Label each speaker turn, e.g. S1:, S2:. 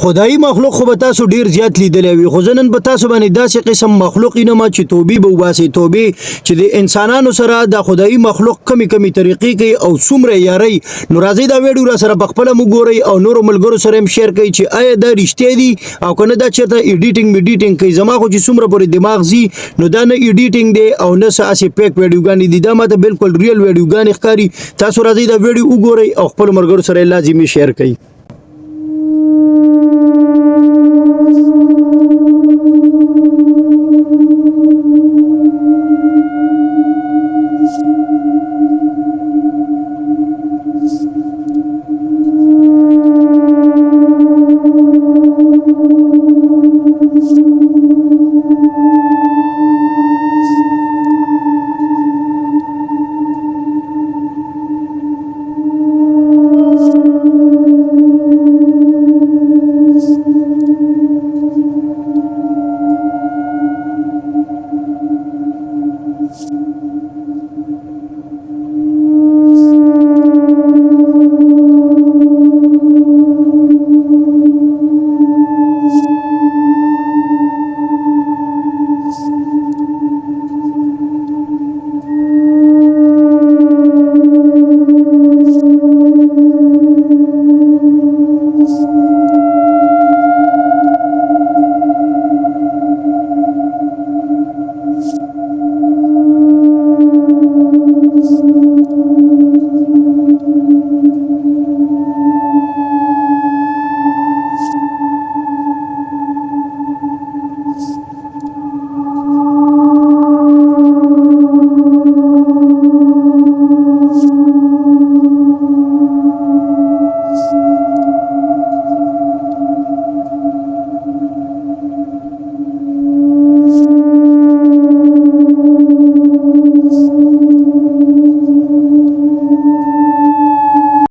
S1: خدایي مخلوق خو به تاسو ډیر زیات لیدلی وي، خو زه نن به تاسو باندې داسې قسم مخلوق اینم چې توبې به وباسئ، توبې چې د انسانانو سره د خدایي مخلوق کمی طریقې کوي او څومره یاري. نو راځئ دا ویډیو را سره پخپله وګورئ او نورو ملګرو سره هم شیر کړئ چې آیا دا رښتیا دي او که نه دا چېرته ایډیټینګ کوي. زما خو چې څومره پورې دماغ ځي نو دا نه ایډیټینګ دی او نه څه هسې پیک ویډیوګانې دي، دا ماته بالکل ریل ویډیوګانې ښکاري. تاسو راځئ دا ویډیو وګورئ او خپلو ملګرو سره یې لازمي شیر کړئ.